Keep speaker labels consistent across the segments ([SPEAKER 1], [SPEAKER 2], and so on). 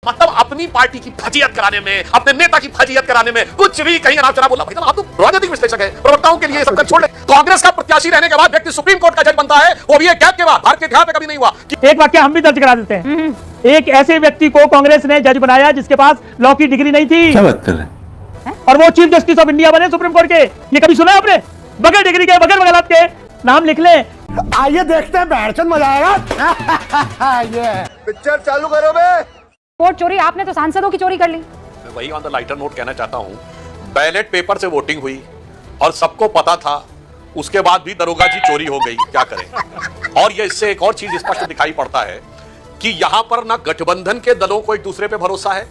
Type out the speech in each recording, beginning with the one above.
[SPEAKER 1] मतलब अपनी पार्टी की फजीयत कराने में, अपने नेता की फजीयत कराने में कुछ भी कहीं अनाप शनाप बोला। भाई आप तो राजनीतिक विश्लेषक है, प्रवक्ताओं के लिए सब छोड़ दे। कांग्रेस का प्रत्याशी रहने के बाद व्यक्ति सुप्रीम कोर्ट का जज बनता है, वो भी एक गैप के बाद। भारत के इतिहास में कभी नहीं हुआ।
[SPEAKER 2] एक वाक्य हम भी दर्ज करा देते हैं। एक ऐसे व्यक्ति को कांग्रेस ने जज बनाया जिसके पास लॉ की डिग्री नहीं थी।
[SPEAKER 3] क्या बात कर रहे हैं?
[SPEAKER 2] और वो चीफ जस्टिस ऑफ इंडिया बने सुप्रीम कोर्ट के। ये कभी सुना आपने? बगैर डिग्री के, बगैर वकालत के। नाम लिख ले।
[SPEAKER 4] आइए देखते हैं, बैठचंद मजा आएगा। ये
[SPEAKER 5] पिक्चर चालू करो बे।
[SPEAKER 6] वोट चोरी आपने तो सांसदों की चोरी कर ली।
[SPEAKER 1] मैं वही ऑन द लाइटर नोट कहना चाहता हूं, बैलेट पेपर से वोटिंग हुई और सबको पता था, उसके बाद भी दरोगा जी चोरी हो गई। क्या करें? और ये इससे एक और चीज स्पष्ट दिखाई पड़ता है कि यहां पर ना गठबंधन के दलों को एक दूसरे पे भरोसा है,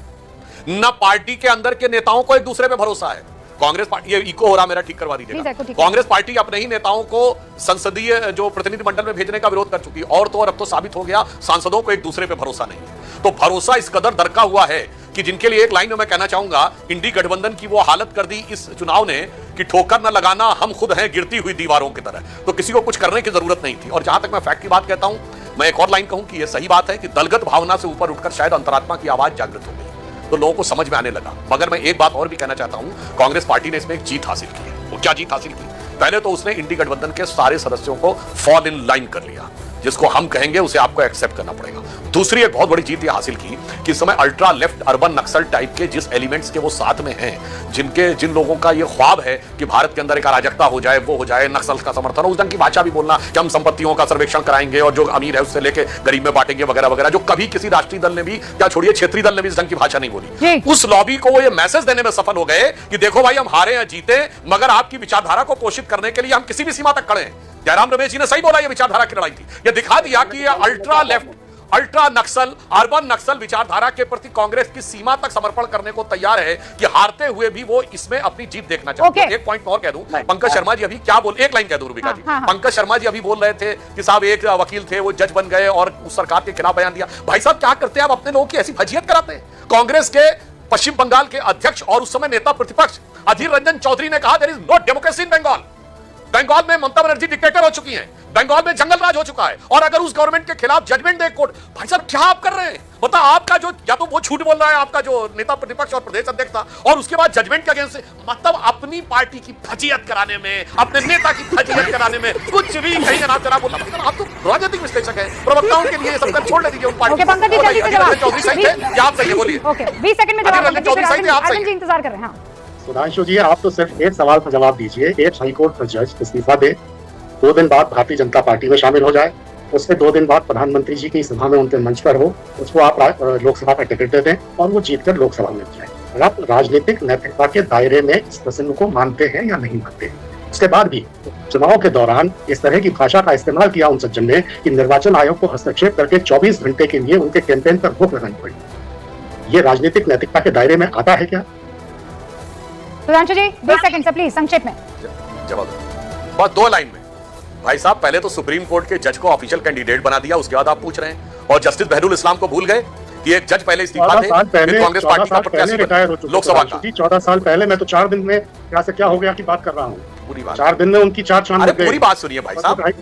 [SPEAKER 1] ना पार्टी के अंदर के नेताओं को एक दूसरे पे भरोसा है। कांग्रेस पार्टी, ये इको हो रहा, मेरा ठीक करवा दीजिएगा। कांग्रेस पार्टी अपने ही नेताओं को संसदीय जो प्रतिनिधिमंडल में भेजने का विरोध कर चुकी है, और तो और अब तो साबित हो गया सांसदों को एक दूसरे पे भरोसा नहीं है। तो भरोसा इस कदर दरका हुआ है कि जिनके लिए एक लाइन में मैं कहना चाहूंगा, इंडी गठबंधन की वो हालत कर दी इस चुनाव ने कि ठोकर न लगाना, हम खुद हैं गिरती हुई दीवारों की तरह। तो किसी को कुछ करने की जरूरत नहीं थी। और जहां तक मैं फैक्ट की बात कहता हूं, मैं एक और लाइन कहूं कि यह सही बात है कि दलगत भावना से ऊपर उठकर शायद अंतरात्मा की आवाज जागृत हो गई, तो लोगों को समझ में आने लगा। मगर मैं एक बात और भी कहना चाहता हूं, कांग्रेस पार्टी ने इसमें एक जीत हासिल की है। वो क्या जीत हासिल की? पहले तो उसने इंडी गठबंधन के सारे सदस्यों को फॉल इन लाइन कर लिया, जिसको हम कहेंगे उसे आपको एक्सेप्ट करना पड़ेगा। दूसरी एक बहुत बड़ी जीत ये हासिल की कि इस समय अल्ट्रा लेफ्ट अर्बन नक्सल टाइप के जिस एलिमेंट्स के वो साथ में हैं, जिन लोगों का ये ख्वाब है कि भारत के अंदर एक अराजकता हो जाए, वो हो जाए, नक्सल का समर्थन हो, उस ढंग की भाषा भी बोलना कि हम संपत्तियों का सर्वेक्षण कराएंगे और जो अमीर है उससे लेके गरीब में बांटेंगे वगैरह वगैरह, जो कभी किसी राष्ट्रीय दल ने भी, या छोड़िए क्षेत्रीय दल ने भी इस ढंग की भाषा नहीं बोली। उस लॉबी को वो ये मैसेज देने में सफल हो गए कि देखो भाई, हम हारे या जीते, मगर आपकी विचारधारा को पोषित करने के लिए हम किसी भी सीमा तक खड़े हैं। जयराम रमेश जी ने सही बोला, ये विचारधारा की लड़ाई थी। ये दिखा दिया कि ये अल्ट्रा लेफ्ट, अल्ट्रा नक्सल, अर्बन नक्सल विचारधारा के प्रति कांग्रेस की सीमा तक समर्पण करने को तैयार है कि हारते हुए भी वो इसमें अपनी जीत देखना चाहते हैं। एक पॉइंट और कह दूं, पंकज शर्मा जी अभी क्या बोल, एक लाइन कह दूं रूबिका जी। पंकज शर्मा जी अभी बोल रहे थे कि साहब एक वकील थे, वो जज बन गए और उस सरकार के खिलाफ बयान दिया। भाई साहब क्या करते हैं आप? अपने लोगों की ऐसी फजीयत कराते हैं। कांग्रेस के पश्चिम बंगाल के अध्यक्ष और उस समय नेता प्रतिपक्ष अधीर रंजन चौधरी ने कहा, there is no democracy in Bengal. Bengal में ममता बनर्जी डिक्टेटर हो चुकी हैं, बंगाल में जंगल राज हो चुका है, और अगर उस गवर्नमेंट के खिलाफ जजमेंट दे कोर्ट, भाई साहब क्या आप कर रहे हैं? मतलब आपका जो, या तो वो झूठ बोल रहा है आपका जो नेता प्रतिपक्ष और प्रदेश अध्यक्ष था, और उसके बाद जजमेंट के अगेंस्ट, मतलब अपनी पार्टी की फजीयत कराने में, अपने नेता की फजीयत कराने में कुछ भी कहीं अनाप शनाप बोला। मतलब आप तो राजनीतिक विश्लेषक है, प्रवक्ताओं के लिए सब छोड़ दीजिए। उन पार्टी चौधरी सही थे या आप सही है? बोलिए।
[SPEAKER 6] 20 सेकंड में जवाब इंतजार कर रहे हैं।
[SPEAKER 4] सुधांशु जी, आप तो सिर्फ एक सवाल का जवाब दीजिए। एक हाईकोर्ट का जज इस्तीफा दे, 2 दिन बाद भारतीय जनता पार्टी में शामिल हो जाए, उसके 2 दिन बाद प्रधानमंत्री जी की सभा में उनके मंच पर हो, उसको आप लोकसभा का टिकट दे दें और वो जीतकर लोकसभा में जाए। आप राजनीतिक नैतिकता के दायरे में इस प्रसंग को मानते हैं या नहीं मानते? उसके बाद भी चुनाव के दौरान इस तरह की भाषा का इस्तेमाल किया उन सज्जन ने कि निर्वाचन आयोग को हस्तक्षेप करके 24 घंटे के लिए उनके कैंपेन पर रोक लगानी पड़ी। ये राजनीतिक नैतिकता के दायरे में आता है क्या?
[SPEAKER 6] सुधांशु जी 20 सेकंड से प्लीज संक्षेप में
[SPEAKER 1] जवाब। बस 2 लाइन में। भाई साहब, पहले तो सुप्रीम कोर्ट के जज को ऑफिशियल कैंडिडेट बना दिया, उसके बाद आप पूछ रहे हैं। और जस्टिस बहरुल इस्लाम को भूल गए कि एक जज पहले इस्तीफा थे, फिर कांग्रेस पार्टी का प्रत्याशी लोकसभा का।
[SPEAKER 4] 14 साल पहले, मैं तो 4 दिन में क्या से क्या हो गया की बात कर रहा हूँ।
[SPEAKER 1] पूरी बात
[SPEAKER 4] 4 दिन में उनकी 4 चांद।
[SPEAKER 1] अरे पूरी बात सुनिए भाई साहब,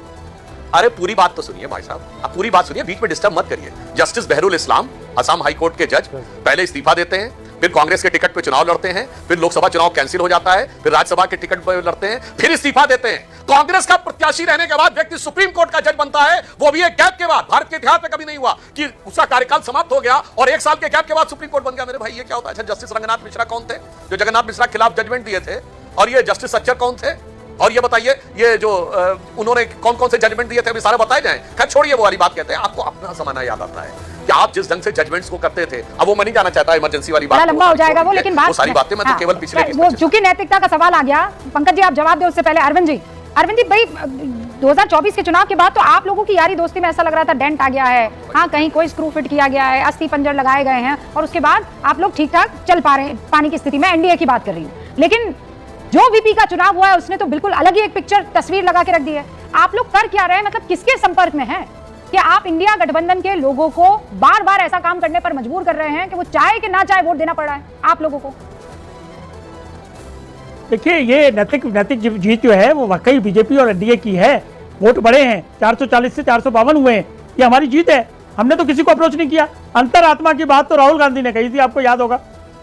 [SPEAKER 1] अरे पूरी बात तो सुनिए भाई साहब, आप पूरी बात सुनिए, बीच में डिस्टर्ब मत करिए। जस्टिस बहरुल इस्लाम, असम हाई कोर्ट के जज, पहले इस्तीफा देते हैं, फिर कांग्रेस के टिकट पे चुनाव लड़ते हैं, फिर लोकसभा चुनाव कैंसिल हो जाता है, फिर राज्यसभा के टिकट पे लड़ते हैं, फिर इस्तीफा देते हैं। कांग्रेस का प्रत्याशी रहने के बाद व्यक्ति सुप्रीम कोर्ट का जज बनता है, वो भी एक गैप के बाद। भारत के इतिहास में कभी नहीं हुआ कि उसका कार्यकाल समाप्त हो गया और 1 साल के गैप के बाद सुप्रीम कोर्ट बन गया। मेरे भाई ये क्या होता है? अच्छा, जस्टिस रंगनाथ मिश्रा कौन थे जो जगन्नाथ मिश्रा के खिलाफ जजमेंट दिए थे? और ये जस्टिस सच्चर कौन थे? और ये बताइए, ये जो उन्होंने कौन कौन से जजमेंट दिए थे, अभी सारे बताए जाएं। खैर छोड़िए वो वाली बात, कहते हैं आपको अपना जमाना याद आता है कि आप जिस ढंग से जजमेंट्स को करते थे। अब वो मैं नहीं जाना चाहता इमरजेंसी वाली बात,
[SPEAKER 6] लंबा हो जाएगा वो, लेकिन
[SPEAKER 1] वो सारी बातें मैं तो केवल पिछले
[SPEAKER 6] चूंकि नैतिकता का सवाल आ गया, पंकज जी आप जवाब दे, उससे पहले अरविंद जी भाई 2024 के चुनाव के बाद तो आप लोगों की यारी दोस्ती में ऐसा लग रहा था डेंट आ गया है। हाँ, कहीं कोई स्क्रू फिट किया गया है, अस्थि पंजर लगाए गए हैं, और उसके बाद आप लोग ठीक ठाक चल पा रहे हैं पानी की स्थिति में। एनडीए की बात कर रही हूँ, लेकिन जो वीपी का चुनाव हुआ है उसने तो बिल्कुल अलग ही एक पिक्चर, तस्वीर लगा के रख दी है। आप लोग कर क्या रहे हैं? मतलब किसके संपर्क में हैं कि आप इंडिया गठबंधन के लोगों को बार बार ऐसा काम करने पर मजबूर कर रहे हैं कि वो चाहे कि ना चाहे वोट देना पड़ रहा है आप लोगों को?
[SPEAKER 2] देखिए, ये नैतिक जीत जो है वो वाकई बीजेपी और एनडीए की है। वोट बढ़े हैं, 440 से 452 हुए हैं, ये हमारी जीत है। हमने तो किसी को अप्रोच नहीं किया। अंतरात्मा की बात तो राहुल गांधी ने कही थी, आपको याद होगा।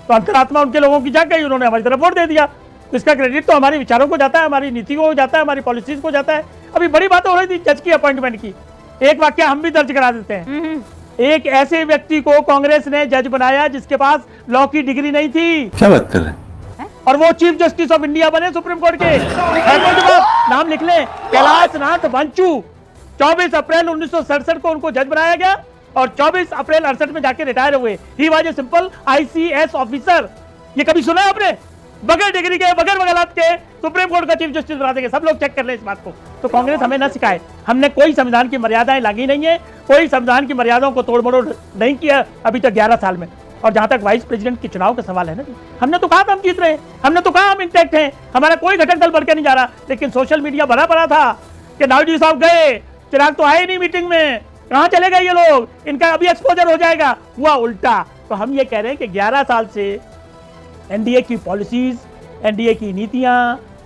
[SPEAKER 2] तो अंतरात्मा उनके लोगों की जाग गई, उन्होंने हमारी तरफ वोट दे दिया। तो इसका क्रेडिट तो हमारे विचारों को जाता है, हमारी नीतियों को जाता है, हमारी पॉलिसीज को जाता है। अभी बड़ी बात हो रही थी जज की अपॉइंटमेंट की, एक वाक्य हम भी दर्ज करा देते हैं। एक ऐसे व्यक्ति को कांग्रेस ने जज बनाया जिसके पास लॉ की डिग्री नहीं थी।
[SPEAKER 3] क्या बात कर रहे हैं?
[SPEAKER 2] और वो चीफ जस्टिस ऑफ इंडिया बने सुप्रीम कोर्ट के। नाम लिख लें, कैलाश नाथ वांचू। 24 अप्रैल 1967 को उनको जज बनाया गया और 24 अप्रैल 68 में जाके रिटायर हुए। He was a simple ICS officer. ये कभी सुना है आपने? बगैर डिग्री के, बगैर वकालत के सुप्रीम कोर्ट का चीफ जस्टिस बना देंगे। सब लोग चेक कर ले इस बात को। तो कांग्रेस हमें ना सिखाए, हमने कोई संविधान की मर्यादाएं लागी नहीं है, कोई संविधान की मर्यादाओं को तोड़ मरोड़ नहीं किया अभी तक 11 साल में। और जहां तक वाइस प्रेसिडेंट के चुनाव का सवाल है ना जी, हमने तो कहा था हम जीत रहे हैं, हमने तो कहा हम इंटैक्ट हैं, हमारा कोई घटक दल बढ़ के नहीं जा रहा। लेकिन सोशल मीडिया भरा पड़ा था कि नायडू साहब गए, चिराग तो आए नहीं मीटिंग में, कहां चले गए ये लोग, इनका अभी एक्सपोजर हो जाएगा। हुआ उल्टा। तो हम ये कह रहे हैं कि 11 साल से एनडीए की पॉलिसीज, एनडीए की नीतियां,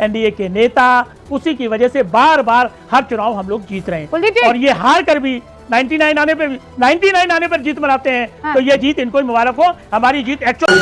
[SPEAKER 2] एनडीए के नेता, उसी की वजह से बार बार हर चुनाव हम लोग जीत रहे हैं। और ये हार कर भी 99 आने पर जीत मनाते हैं। हाँ। तो ये जीत इनको ही मुबारक हो। हमारी जीत एक्चुअल